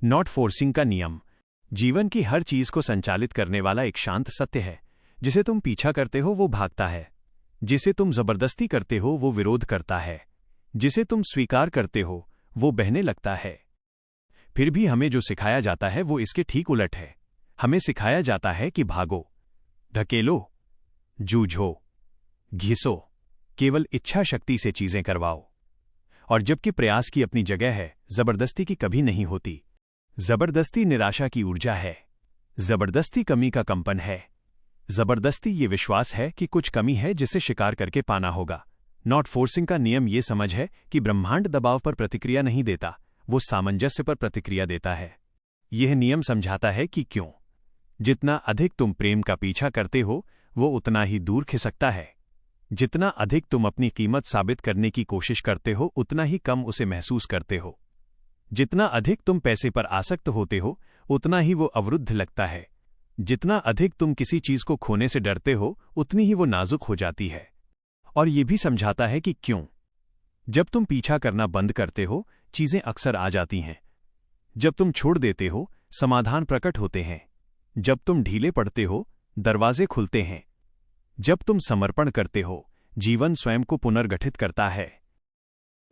Not forcing का नियम जीवन की हर चीज को संचालित करने वाला एक शांत सत्य है। जिसे तुम पीछा करते हो वो भागता है, जिसे तुम जबरदस्ती करते हो वो विरोध करता है, जिसे तुम स्वीकार करते हो वो बहने लगता है। फिर भी हमें जो सिखाया जाता है वो इसके ठीक उलट है। हमें सिखाया जाता है कि भागो, धकेलो, जूझो, घिसो, केवल इच्छा शक्ति से चीजें करवाओ। और जबकि प्रयास की अपनी जगह है, जबरदस्ती की कभी नहीं होती। जबरदस्ती निराशा की ऊर्जा है, जबरदस्ती कमी का कंपन है, जबरदस्ती ये विश्वास है कि कुछ कमी है जिसे शिकार करके पाना होगा। नॉट फोर्सिंग का नियम ये समझ है कि ब्रह्मांड दबाव पर प्रतिक्रिया नहीं देता, वो सामंजस्य पर प्रतिक्रिया देता है। यह नियम समझाता है कि क्यों जितना अधिक तुम प्रेम का पीछा करते हो वो उतना ही दूर खिसकता है। जितना अधिक तुम अपनी कीमत साबित करने की कोशिश करते हो उतना ही कम उसे महसूस करते हो। जितना अधिक तुम पैसे पर आसक्त होते हो उतना ही वो अवरुद्ध लगता है। जितना अधिक तुम किसी चीज को खोने से डरते हो उतनी ही वो नाजुक हो जाती है। और ये भी समझाता है कि क्यों जब तुम पीछा करना बंद करते हो चीजें अक्सर आ जाती हैं। जब तुम छोड़ देते हो समाधान प्रकट होते हैं। जब तुम ढीले पड़ते हो दरवाजे खुलते हैं। जब तुम समर्पण करते हो जीवन स्वयं को पुनर्गठित करता है।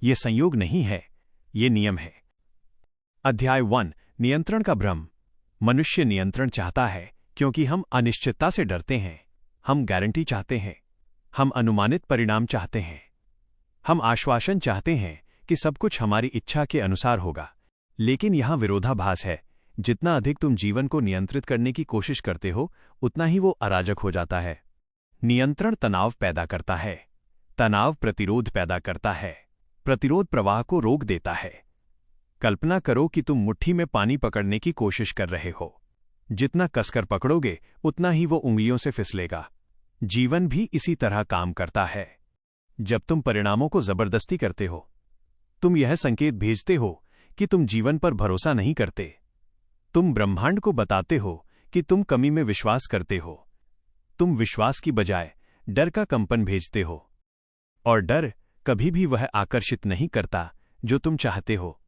ये संयोग नहीं है, ये नियम है। अध्याय 1 नियंत्रण का भ्रम। मनुष्य नियंत्रण चाहता है क्योंकि हम अनिश्चितता से डरते हैं। हम गारंटी चाहते हैं, हम अनुमानित परिणाम चाहते हैं, हम आश्वासन चाहते हैं कि सब कुछ हमारी इच्छा के अनुसार होगा। लेकिन यहां विरोधाभास है। जितना अधिक तुम जीवन को नियंत्रित करने की कोशिश करते हो उतना ही वो अराजक हो जाता है। नियंत्रण तनाव पैदा करता है, तनाव प्रतिरोध पैदा करता है, प्रतिरोध प्रवाह को रोक देता है। कल्पना करो कि तुम मुट्ठी में पानी पकड़ने की कोशिश कर रहे हो। जितना कसकर पकड़ोगे उतना ही वो उंगलियों से फिसलेगा। जीवन भी इसी तरह काम करता है। जब तुम परिणामों को जबरदस्ती करते हो तुम यह संकेत भेजते हो कि तुम जीवन पर भरोसा नहीं करते। तुम ब्रह्मांड को बताते हो कि तुम कमी में विश्वास करते हो। तुम विश्वास की बजाय डर का कंपन भेजते हो। और डर कभी भी वह आकर्षित नहीं करता जो तुम चाहते हो।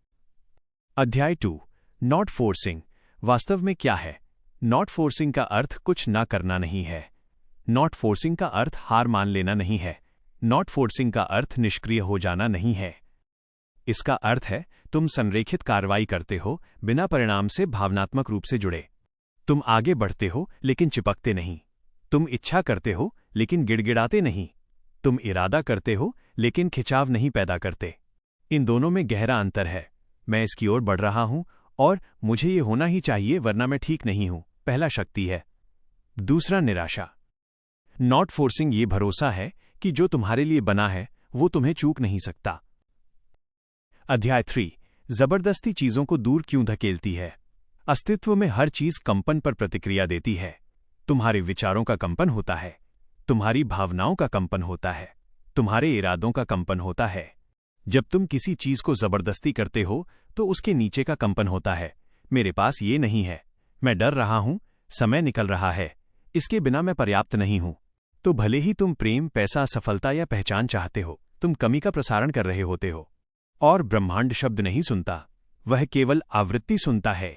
अध्याय 2 नॉट फोर्सिंग वास्तव में क्या है? नॉट फोर्सिंग का अर्थ कुछ ना करना नहीं है। नॉट फोर्सिंग का अर्थ हार मान लेना नहीं है। नॉट फोर्सिंग का अर्थ निष्क्रिय हो जाना नहीं है। इसका अर्थ है तुम संरेखित कार्रवाई करते हो बिना परिणाम से भावनात्मक रूप से जुड़े। तुम आगे बढ़ते हो लेकिन चिपकते नहीं। तुम इच्छा करते हो लेकिन गिड़गिड़ाते नहीं। तुम इरादा करते हो लेकिन खिंचाव नहीं पैदा करते। इन दोनों में गहरा अंतर है। मैं इसकी ओर बढ़ रहा हूं और मुझे ये होना ही चाहिए वरना मैं ठीक नहीं हूं, पहला शक्ति है। दूसरा निराशा। नॉट फोर्सिंग ये भरोसा है कि जो तुम्हारे लिए बना है वो तुम्हें चूक नहीं सकता। अध्याय 3 जबरदस्ती चीजों को दूर क्यों धकेलती है? अस्तित्व में हर चीज कंपन पर प्रतिक्रिया देती है। तुम्हारे विचारों का कंपन होता है, तुम्हारी भावनाओं का कंपन होता है, तुम्हारे इरादों का कंपन होता है। जब तुम किसी चीज को जबरदस्ती करते हो तो उसके नीचे का कंपन होता है। मेरे पास ये नहीं है, मैं डर रहा हूं, समय निकल रहा है, इसके बिना मैं पर्याप्त नहीं हूं। तो भले ही तुम प्रेम, पैसा, सफलता या पहचान चाहते हो, तुम कमी का प्रसारण कर रहे होते हो। और ब्रह्मांड शब्द नहीं सुनता, वह केवल आवृत्ति सुनता है।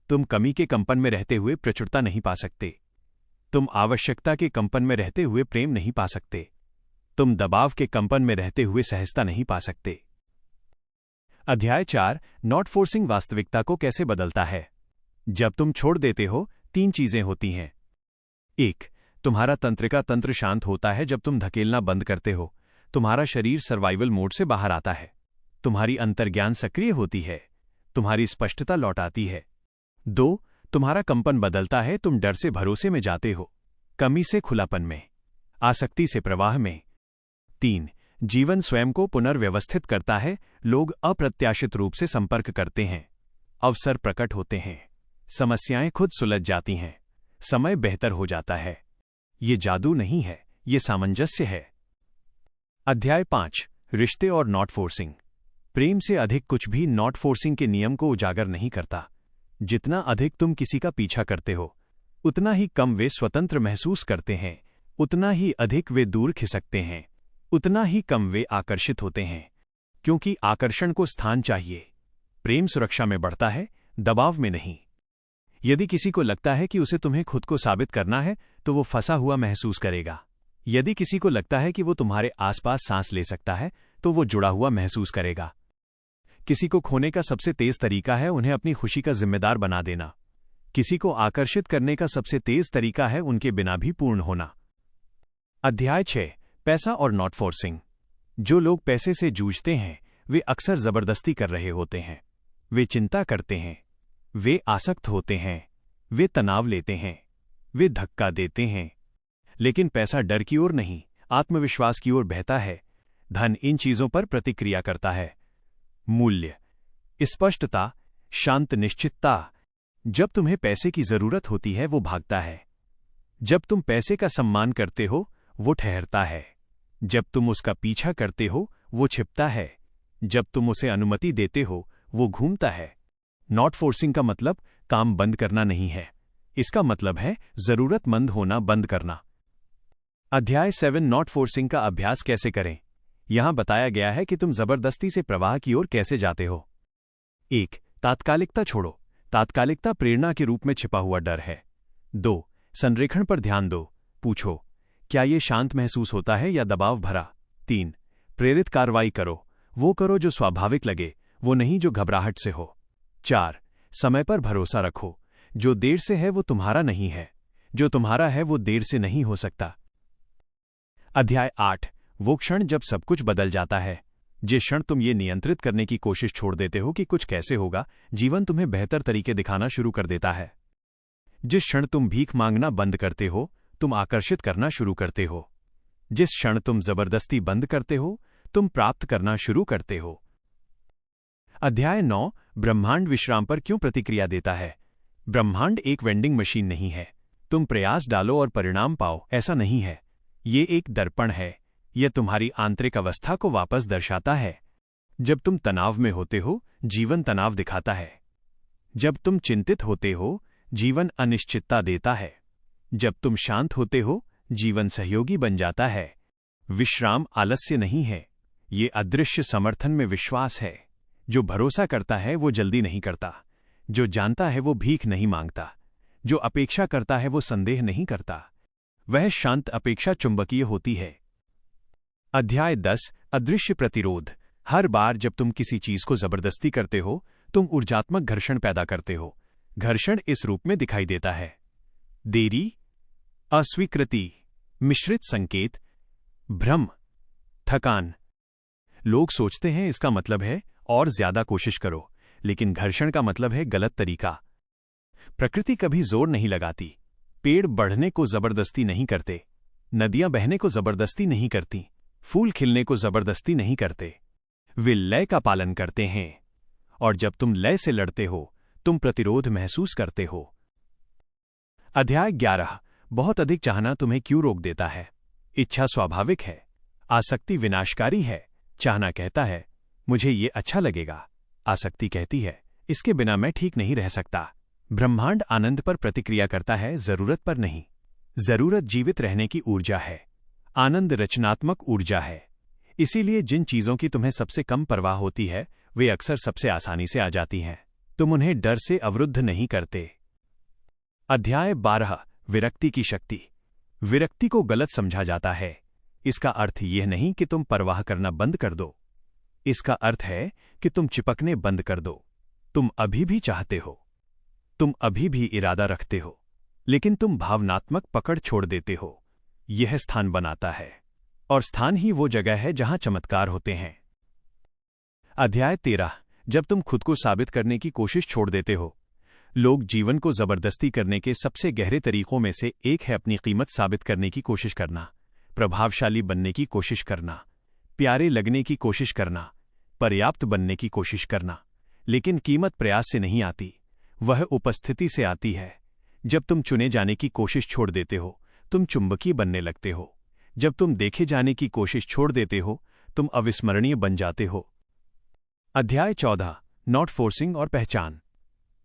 तुम कमी के कंपन में रहते हुए प्रचुरता नहीं पा सकते। तुम आवश्यकता के कंपन में रहते हुए प्रेम नहीं पा सकते। तुम दबाव के कंपन में रहते हुए सहजता नहीं पा सकते। अध्याय 4 नॉट फोर्सिंग वास्तविकता को कैसे बदलता है? जब तुम छोड़ देते हो 3 चीजें होती हैं। 1 तुम्हारा तंत्रिका तंत्र शांत होता है। जब तुम धकेलना बंद करते हो तुम्हारा शरीर सर्वाइवल मोड से बाहर आता है। तुम्हारी अंतर्ज्ञान सक्रिय होती है, तुम्हारी स्पष्टता लौट आती है। 2 तुम्हारा कंपन बदलता है। तुम डर से भरोसे में जाते हो, कमी से खुलापन में, आसक्ति से प्रवाह में। 3 जीवन स्वयं को पुनर्व्यवस्थित करता है। लोग अप्रत्याशित रूप से संपर्क करते हैं, अवसर प्रकट होते हैं, समस्याएं खुद सुलझ जाती हैं, समय बेहतर हो जाता है। ये जादू नहीं है, ये सामंजस्य है। अध्याय 5 रिश्ते और नॉट फोर्सिंग। प्रेम से अधिक कुछ भी नॉट फोर्सिंग के नियम को उजागर नहीं करता। जितना अधिक तुम किसी का पीछा करते हो उतना ही कम वे स्वतंत्र महसूस करते हैं, उतना ही अधिक वे दूर खिसकते हैं, उतना ही कम वे आकर्षित होते हैं। क्योंकि आकर्षण को स्थान चाहिए। प्रेम सुरक्षा में बढ़ता है, दबाव में नहीं। यदि किसी को लगता है कि उसे तुम्हें खुद को साबित करना है, तो वो फंसा हुआ महसूस करेगा। यदि किसी को लगता है कि वो तुम्हारे आसपास सांस ले सकता है, तो वो जुड़ा हुआ महसूस करेगा। किसी को खोने का सबसे तेज तरीका है उन्हें अपनी खुशी का जिम्मेदार बना देना। किसी को आकर्षित करने का सबसे तेज तरीका है उनके बिना भी पूर्ण होना। अध्याय 6, पैसा और नॉट फोर्सिंग। जो लोग पैसे से जूझते हैं वे अक्सर जबरदस्ती कर रहे होते हैं। वे चिंता करते हैं, वे आसक्त होते हैं, वे तनाव लेते हैं, वे धक्का देते हैं। लेकिन पैसा डर की ओर नहीं, आत्मविश्वास की ओर बहता है। धन इन चीजों पर प्रतिक्रिया करता है। मूल्य, स्पष्टता, शांत निश्चितता। जब तुम्हें पैसे की जरूरत होती है वो भागता है। जब तुम पैसे का सम्मान करते हो वो ठहरता है। जब तुम उसका पीछा करते हो वो छिपता है। जब तुम उसे अनुमति देते हो वो घूमता है। नॉट फोर्सिंग का मतलब काम बंद करना नहीं है, इसका मतलब है जरूरतमंद होना बंद करना। अध्याय 7, नॉट फोर्सिंग का अभ्यास कैसे करें। यहां बताया गया है कि तुम जबरदस्ती से प्रवाह की ओर कैसे जाते हो। 1. तात्कालिकता छोड़ो। तात्कालिकता प्रेरणा के रूप में छिपा हुआ डर है। 2. संरेखण पर ध्यान दो। पूछो, क्या ये शांत महसूस होता है या दबाव भरा। 3. प्रेरित कार्रवाई करो। वो करो जो स्वाभाविक लगे, वो नहीं जो घबराहट से हो। 4. समय पर भरोसा रखो। जो देर से है वो तुम्हारा नहीं है, जो तुम्हारा है वो देर से नहीं हो सकता। अध्याय 8, वो क्षण जब सब कुछ बदल जाता है। जिस क्षण तुम ये नियंत्रित करने की कोशिश छोड़ देते हो कि कुछ कैसे होगा, जीवन तुम्हें बेहतर तरीके दिखाना शुरू कर देता है। जिस क्षण तुम भीख मांगना बंद करते हो, तुम आकर्षित करना शुरू करते हो। जिस क्षण तुम जबरदस्ती बंद करते हो, तुम प्राप्त करना शुरू करते हो। अध्याय 9, ब्रह्मांड विश्राम पर क्यों प्रतिक्रिया देता है। ब्रह्मांड एक वेंडिंग मशीन नहीं है। तुम प्रयास डालो और परिणाम पाओ, ऐसा नहीं है। ये एक दर्पण है। यह तुम्हारी आंतरिक अवस्था को वापस दर्शाता है। जब तुम तनाव में होते हो, जीवन तनाव दिखाता है। जब तुम चिंतित होते हो, जीवन अनिश्चितता देता है। जब तुम शांत होते हो, जीवन सहयोगी बन जाता है। विश्राम आलस्य नहीं है, ये अदृश्य समर्थन में विश्वास है। जो भरोसा करता है वो जल्दी नहीं करता। जो जानता है वो भीख नहीं मांगता। जो अपेक्षा करता है वो संदेह नहीं करता। वह शांत अपेक्षा चुंबकीय होती है। अध्याय 10, अदृश्य प्रतिरोध। हर बार जब तुम किसी चीज को जबरदस्ती करते हो, तुम ऊर्जात्मक घर्षण पैदा करते हो। घर्षण इस रूप में दिखाई देता है। देरी, अस्वीकृति, मिश्रित संकेत, भ्रम, थकान। लोग सोचते हैं इसका मतलब है और ज्यादा कोशिश करो, लेकिन घर्षण का मतलब है गलत तरीका। प्रकृति कभी जोर नहीं लगाती। पेड़ बढ़ने को जबरदस्ती नहीं करते। नदियां बहने को जबरदस्ती नहीं करती। फूल खिलने को जबरदस्ती नहीं करते। वे लय का पालन करते हैं। और जब तुम लय से लड़ते हो, तुम प्रतिरोध महसूस करते हो। अध्याय 11, बहुत अधिक चाहना तुम्हें क्यों रोक देता है। इच्छा स्वाभाविक है, आसक्ति विनाशकारी है। चाहना कहता है मुझे ये अच्छा लगेगा। आसक्ति कहती है इसके बिना मैं ठीक नहीं रह सकता। ब्रह्मांड आनंद पर प्रतिक्रिया करता है, जरूरत पर नहीं। जरूरत जीवित रहने की ऊर्जा है, आनंद रचनात्मक ऊर्जा है। इसीलिए जिन चीजों की तुम्हें सबसे कम परवाह होती है, वे अक्सर सबसे आसानी से आ जाती हैं। तुम उन्हें डर से अवरुद्ध नहीं करते। अध्याय 12, विरक्ति की शक्ति। विरक्ति को गलत समझा जाता है। इसका अर्थ यह नहीं कि तुम परवाह करना बंद कर दो। इसका अर्थ है कि तुम चिपकने बंद कर दो। तुम अभी भी चाहते हो, तुम अभी भी इरादा रखते हो, लेकिन तुम भावनात्मक पकड़ छोड़ देते हो। यह स्थान बनाता है, और स्थान ही वो जगह है जहां चमत्कार होते हैं। अध्याय 13, जब तुम खुद को साबित करने की कोशिश छोड़ देते हो। लोग जीवन को जबरदस्ती करने के सबसे गहरे तरीकों में से एक है अपनी कीमत साबित करने की कोशिश करना, प्रभावशाली बनने की कोशिश करना, प्यारे लगने की कोशिश करना, पर्याप्त बनने की कोशिश करना। लेकिन कीमत प्रयास से नहीं आती, वह उपस्थिति से आती है। जब तुम चुने जाने की कोशिश छोड़ देते हो, तुम चुंबकीय बनने लगते हो। जब तुम देखे जाने की कोशिश छोड़ देते हो, तुम अविस्मरणीय बन जाते हो। अध्याय 14, नॉट फोर्सिंग और पहचान।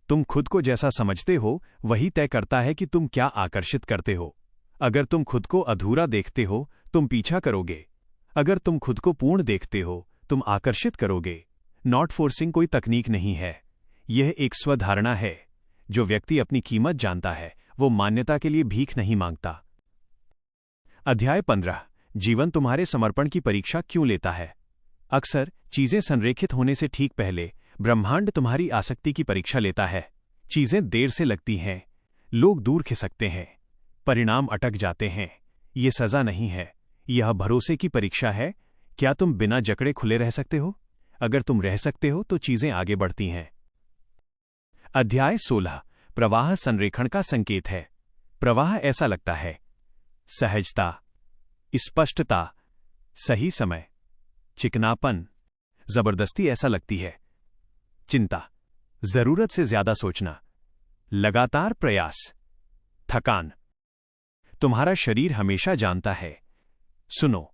तुम खुद को जैसा समझते हो वही तय करता है कि तुम क्या आकर्षित करते हो। अगर तुम खुद को अधूरा देखते हो, तुम पीछा करोगे। अगर तुम खुद को पूर्ण देखते हो, तुम आकर्षित करोगे। नॉट फोर्सिंग कोई तकनीक नहीं है, यह एक स्वधारणा है। जो व्यक्ति अपनी कीमत जानता है वो मान्यता के लिए भीख नहीं मांगता। अध्याय 15। जीवन तुम्हारे समर्पण की परीक्षा क्यों लेता है। अक्सर चीजें संरेखित होने से ठीक पहले ब्रह्मांड तुम्हारी आसक्ति की परीक्षा लेता है। चीजें देर से लगती हैं, लोग दूर खिसकते हैं, परिणाम अटक जाते हैं। ये सजा नहीं है, यह भरोसे की परीक्षा है। क्या तुम बिना जकड़े खुले रह सकते हो? अगर तुम रह सकते हो तो चीजें आगे बढ़ती हैं। अध्याय 16। प्रवाह संरेखण का संकेत है। प्रवाह ऐसा लगता है। सहजता, स्पष्टता, सही समय, चिकनापन। जबरदस्ती ऐसा लगती है। चिंता, जरूरत से ज्यादा सोचना, लगातार प्रयास, थकान। तुम्हारा शरीर हमेशा जानता है। सुनो।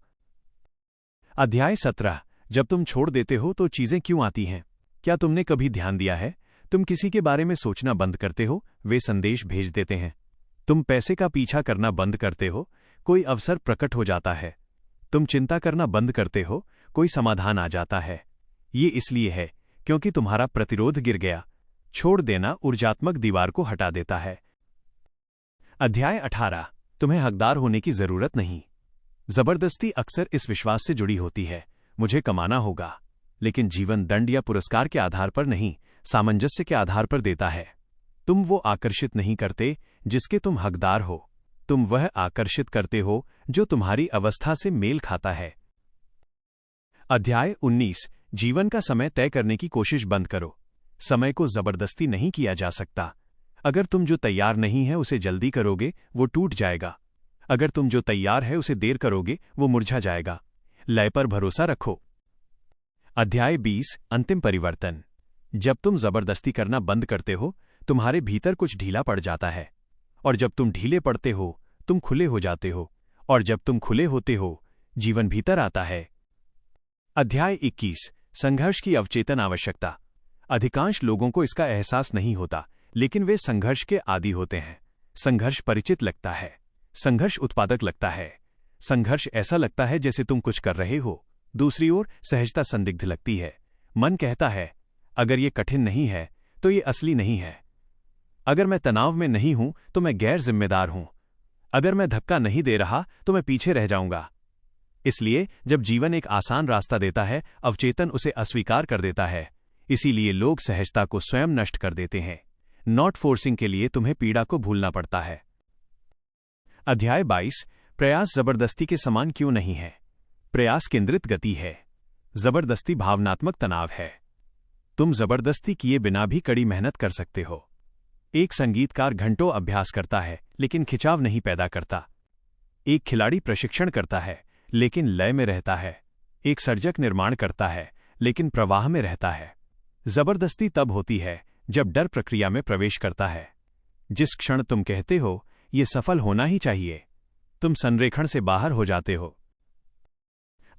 अध्याय 17। जब तुम छोड़ देते हो तो चीजें क्यों आती हैं। क्या तुमने कभी ध्यान दिया है, तुम किसी के बारे में सोचना बंद करते हो, वे संदेश भेज देते हैं। तुम पैसे का पीछा करना बंद करते हो, कोई अवसर प्रकट हो जाता है। तुम चिंता करना बंद करते हो, कोई समाधान आ जाता है। ये इसलिए है क्योंकि तुम्हारा प्रतिरोध गिर गया। छोड़ देना ऊर्जात्मक दीवार को हटा देता है। अध्याय 18। तुम्हें हकदार होने की जरूरत नहीं। जबरदस्ती अक्सर इस विश्वास से जुड़ी होती है, मुझे कमाना होगा। लेकिन जीवन दंड या पुरस्कार के आधार पर नहीं, सामंजस्य के आधार पर देता है। तुम वो आकर्षित नहीं करते जिसके तुम हकदार हो, तुम वह आकर्षित करते हो जो तुम्हारी अवस्था से मेल खाता है। अध्याय 19। जीवन का समय तय करने की कोशिश बंद करो। समय को जबरदस्ती नहीं किया जा सकता। अगर तुम जो तैयार नहीं है उसे जल्दी करोगे, वो टूट जाएगा। अगर तुम जो तैयार है उसे देर करोगे, वो मुरझा जाएगा। लय पर भरोसा रखो। अध्याय 20। अंतिम परिवर्तन। जब तुम जबरदस्ती करना बंद करते हो, तुम्हारे भीतर कुछ ढीला पड़ जाता है। और जब तुम ढीले पड़ते हो, तुम खुले हो जाते हो। और जब तुम खुले होते हो, जीवन भीतर आता है। अध्याय 21। संघर्ष की अवचेतन आवश्यकता। अधिकांश लोगों को इसका एहसास नहीं होता, लेकिन वे संघर्ष के आदी होते हैं। संघर्ष परिचित लगता है, संघर्ष उत्पादक लगता है, संघर्ष ऐसा लगता है जैसे तुम कुछ कर रहे हो। दूसरी ओर सहजता संदिग्ध लगती है। मन कहता है, अगर ये कठिन नहीं है तो ये असली नहीं है। अगर मैं तनाव में नहीं हूं तो मैं गैर जिम्मेदार हूं। अगर मैं धक्का नहीं दे रहा तो मैं पीछे रह जाऊंगा। इसलिए जब जीवन एक आसान रास्ता देता है, अवचेतन उसे अस्वीकार कर देता है। इसीलिए लोग सहजता को स्वयं नष्ट कर देते हैं। नॉट फोर्सिंग के लिए तुम्हें पीड़ा को भूलना पड़ता है। अध्याय 22। प्रयास जबरदस्ती के समान क्यों नहीं है। प्रयास केंद्रित गति है, जबरदस्ती भावनात्मक तनाव है। तुम जबरदस्ती किए बिना भी कड़ी मेहनत कर सकते हो। एक संगीतकार घंटों अभ्यास करता है लेकिन खिंचाव नहीं पैदा करता। एक खिलाड़ी प्रशिक्षण करता है लेकिन लय में रहता है। एक सर्जक निर्माण करता है लेकिन प्रवाह में रहता है। जबरदस्ती तब होती है जब डर प्रक्रिया में प्रवेश करता है। जिस क्षण तुम कहते हो ये सफल होना ही चाहिए, तुम संरेखण से बाहर हो जाते हो।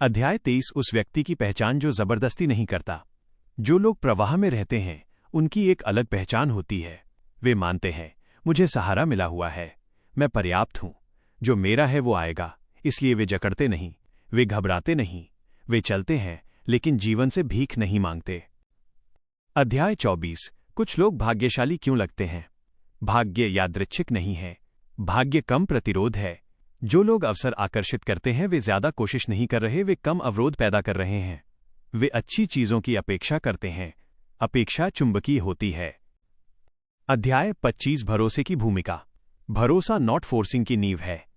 अध्याय 23। उस व्यक्ति की पहचान जो जबरदस्ती नहीं करता। जो लोग प्रवाह में रहते हैं उनकी एक अलग पहचान होती है। वे मानते हैं, मुझे सहारा मिला हुआ है, मैं पर्याप्त हूं, जो मेरा है वो आएगा। इसलिए वे जकड़ते नहीं, वे घबराते नहीं, वे चलते हैं लेकिन जीवन से भीख नहीं मांगते। अध्याय 24। कुछ लोग भाग्यशाली क्यों लगते हैं। भाग्य यादृच्छिक नहीं है, भाग्य कम प्रतिरोध है। जो लोग अवसर आकर्षित करते हैं वे ज्यादा कोशिश नहीं कर रहे, वे कम अवरोध पैदा कर रहे हैं। वे अच्छी चीजों की अपेक्षा करते हैं। अपेक्षा चुंबकीय होती है। अध्याय 25। भरोसे की भूमिका। भरोसा नॉट फोर्सिंग की नींव है।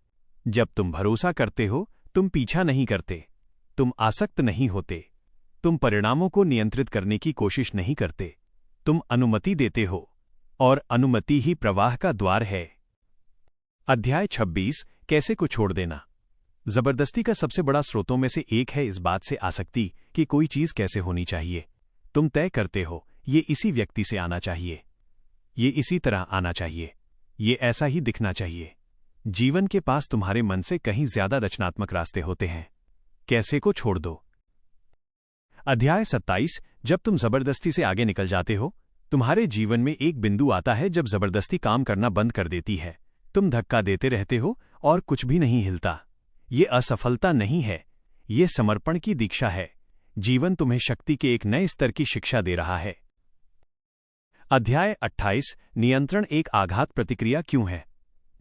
जब तुम भरोसा करते हो, तुम पीछा नहीं करते, तुम आसक्त नहीं होते, तुम परिणामों को नियंत्रित करने की कोशिश नहीं करते, तुम अनुमति देते हो, और अनुमति ही प्रवाह का द्वार है। अध्याय 26। कैसे को छोड़ देना। जबरदस्ती का सबसे बड़ा स्रोतों में से एक है इस बात से आसक्ति कि कोई चीज कैसे होनी चाहिए। तुम तय करते हो, ये इसी व्यक्ति से आना चाहिए, ये इसी तरह आना चाहिए, ये ऐसा ही दिखना चाहिए। जीवन के पास तुम्हारे मन से कहीं ज्यादा रचनात्मक रास्ते होते हैं। कैसे को छोड़ दो। अध्याय 27। जब तुम जबरदस्ती से आगे निकल जाते हो, तुम्हारे जीवन में एक बिंदु आता है जब जबरदस्ती काम करना बंद कर देती है। तुम धक्का देते रहते हो और कुछ भी नहीं हिलता। ये असफलता नहीं है, ये समर्पण की दीक्षा है। जीवन तुम्हें शक्ति के एक नए स्तर की शिक्षा दे रहा है। अध्याय 28 नियंत्रण एक आघात प्रतिक्रिया क्यों है?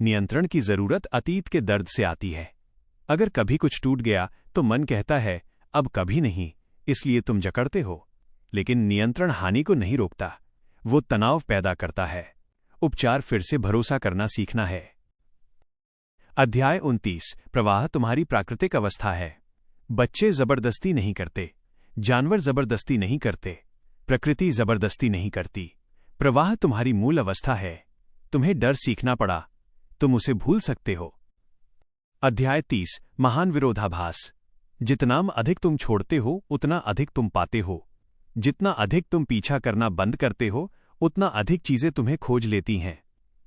नियंत्रण की जरूरत अतीत के दर्द से आती है। अगर कभी कुछ टूट गया तो मन कहता है अब कभी नहीं, इसलिए तुम जकड़ते हो। लेकिन नियंत्रण हानि को नहीं रोकता, वो तनाव पैदा करता है। उपचार फिर से भरोसा करना सीखना है। अध्याय 29 प्रवाह तुम्हारी प्राकृतिक अवस्था है। बच्चे जबरदस्ती नहीं करते, जानवर जबरदस्ती नहीं करते, प्रकृति जबरदस्ती नहीं करती। प्रवाह तुम्हारी मूल अवस्था है। तुम्हें डर सीखना पड़ा, तुम उसे भूल सकते हो। अध्याय 30 महान विरोधाभास। जितना अधिक तुम छोड़ते हो उतना अधिक तुम पाते हो। जितना अधिक तुम पीछा करना बंद करते हो उतना अधिक चीजें तुम्हें खोज लेती हैं।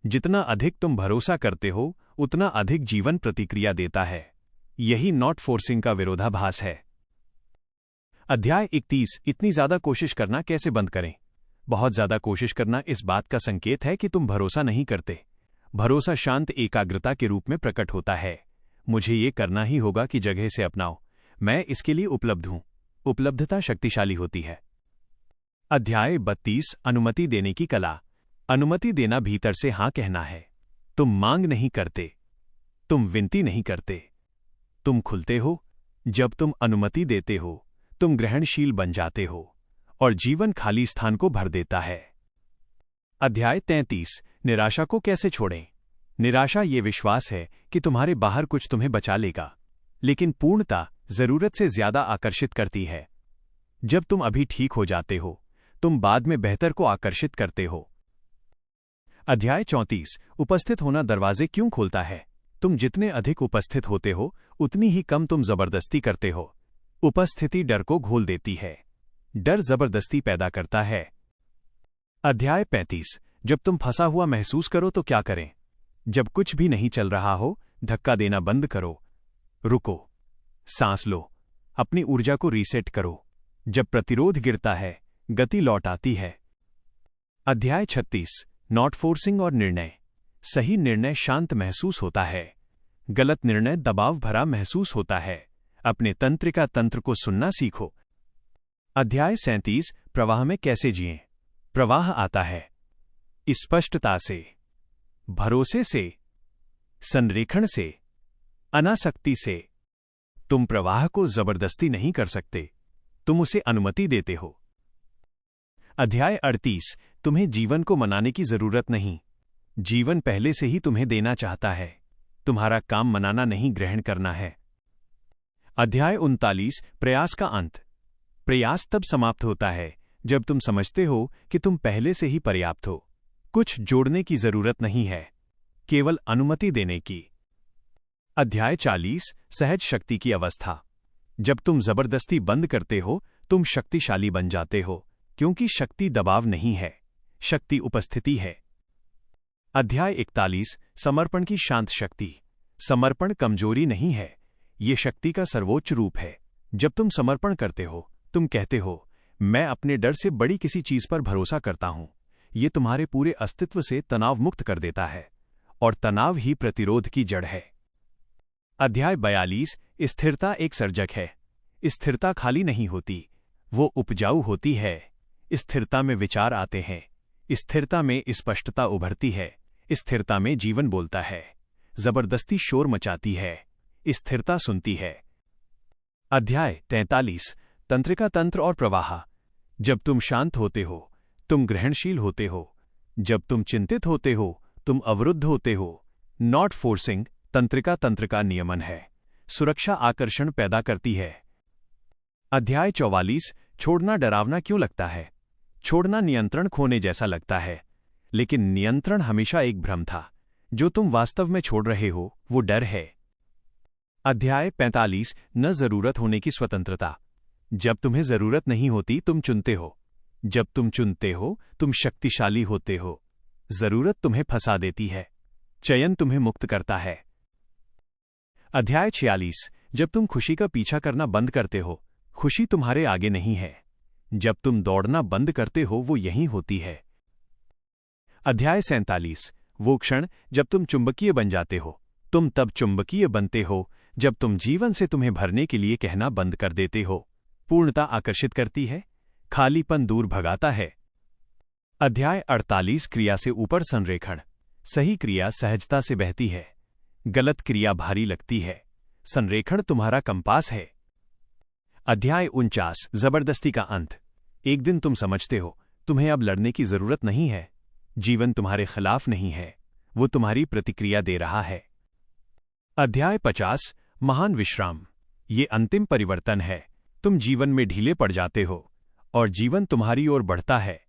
जितना अधिक तुम भरोसा करते हो उतना अधिक जीवन प्रतिक्रिया देता है। यही नॉट फोर्सिंग का विरोधाभास है। अध्याय 31 इतनी ज्यादा कोशिश करना कैसे बंद करें? बहुत ज्यादा कोशिश करना इस बात का संकेत है कि तुम भरोसा नहीं करते। भरोसा शांत एकाग्रता के रूप में प्रकट होता है। मुझे ये करना ही होगा कि जगह से अपनाओ, मैं इसके लिए उपलब्ध हूं। उपलब्धता शक्तिशाली होती है। अध्याय 32 अनुमति देने की कला। अनुमति देना भीतर से हां कहना है। तुम मांग नहीं करते, तुम विनती नहीं करते, तुम खुलते हो। जब तुम अनुमति देते हो तुम ग्रहणशील बन जाते हो और जीवन खाली स्थान को भर देता है। अध्याय 33 निराशा को कैसे छोड़ें? निराशा ये विश्वास है कि तुम्हारे बाहर कुछ तुम्हें बचा लेगा, लेकिन पूर्णता जरूरत से ज्यादा आकर्षित करती है। जब तुम अभी ठीक हो जाते हो तुम बाद में बेहतर को आकर्षित करते हो। अध्याय 34 उपस्थित होना दरवाजे क्यों खोलता है? तुम जितने अधिक उपस्थित होते हो उतनी ही कम तुम जबरदस्ती करते हो। उपस्थिति डर को घोल देती है, डर जबरदस्ती पैदा करता है। अध्याय 35 जब तुम फंसा हुआ महसूस करो तो क्या करें? जब कुछ भी नहीं चल रहा हो धक्का देना बंद करो, रुको, सांस लो, अपनी ऊर्जा को रीसेट करो। जब प्रतिरोध गिरता है गति लौट आती है। अध्याय 36 नॉट फोर्सिंग और निर्णय। सही निर्णय शांत महसूस होता है, गलत निर्णय दबाव भरा महसूस होता है। अपने तंत्रिका तंत्र को सुनना सीखो। अध्याय 37 प्रवाह में कैसे जिएं? प्रवाह आता है स्पष्टता से, भरोसे से, संरेखण से, अनासक्ति से। तुम प्रवाह को जबरदस्ती नहीं कर सकते, तुम उसे अनुमति देते हो। अध्याय 38 तुम्हें जीवन को मनाने की जरूरत नहीं, जीवन पहले से ही तुम्हें देना चाहता है। तुम्हारा काम मनाना नहीं ग्रहण करना है। अध्याय 39 प्रयास का अंत। प्रयास तब समाप्त होता है जब तुम समझते हो कि तुम पहले से ही पर्याप्त हो। कुछ जोड़ने की जरूरत नहीं है, केवल अनुमति देने की। अध्याय 40 सहज शक्ति की अवस्था। जब तुम जबरदस्ती बंद करते हो तुम शक्तिशाली बन जाते हो, क्योंकि शक्ति दबाव नहीं है, शक्ति उपस्थिति है। अध्याय 41 समर्पण की शांत शक्ति। समर्पण कमजोरी नहीं है, ये शक्ति का सर्वोच्च रूप है। जब तुम समर्पण करते हो तुम कहते हो मैं अपने डर से बड़ी किसी चीज पर भरोसा करता हूं। ये तुम्हारे पूरे अस्तित्व से तनाव मुक्त कर देता है, और तनाव ही प्रतिरोध की जड़ है। अध्याय 42 स्थिरता एक सर्जक है। स्थिरता खाली नहीं होती, वो उपजाऊ होती है। स्थिरता में विचार आते हैं, स्थिरता में स्पष्टता उभरती है, स्थिरता में जीवन बोलता है। जबरदस्ती शोर मचाती है, स्थिरता सुनती है। अध्याय 43 तंत्रिका तंत्र और प्रवाह। जब तुम शांत होते हो तुम ग्रहणशील होते हो। जब तुम चिंतित होते हो तुम अवरुद्ध होते हो। नॉट फोर्सिंग तंत्रिका तंत्र का नियमन है। सुरक्षा आकर्षण पैदा करती है। अध्याय 44 छोड़ना डरावना क्यों लगता है? छोड़ना नियंत्रण खोने जैसा लगता है, लेकिन नियंत्रण हमेशा एक भ्रम था। जो तुम वास्तव में छोड़ रहे हो वो डर है। अध्याय 45 न जरूरत होने की स्वतंत्रता। जब तुम्हें जरूरत नहीं होती तुम चुनते हो। जब तुम चुनते हो तुम शक्तिशाली होते हो। जरूरत तुम्हें फंसा देती है, चयन तुम्हें मुक्त करता है। अध्याय 46 जब तुम खुशी का पीछा करना बंद करते हो खुशी तुम्हारे आगे नहीं है। जब तुम दौड़ना बंद करते हो वो यहीं होती है। अध्याय 47 वो क्षण जब तुम चुंबकीय बन जाते हो। तुम तब चुंबकीय बनते हो जब तुम जीवन से तुम्हें भरने के लिए कहना बंद कर देते हो। पूर्णता आकर्षित करती है, खालीपन दूर भगाता है। अध्याय 48 क्रिया से ऊपर संरेखण। सही क्रिया सहजता से बहती है, गलत क्रिया भारी लगती है। संरेखण तुम्हारा कंपास है। अध्याय 49 जबरदस्ती का अंत। एक दिन तुम समझते हो तुम्हें अब लड़ने की जरूरत नहीं है। जीवन तुम्हारे खिलाफ नहीं है, वो तुम्हारी प्रतिक्रिया दे रहा है। अध्याय 50 महान विश्राम। ये अंतिम परिवर्तन है। तुम जीवन में ढीले पड़ जाते हो और जीवन तुम्हारी ओर बढ़ता है।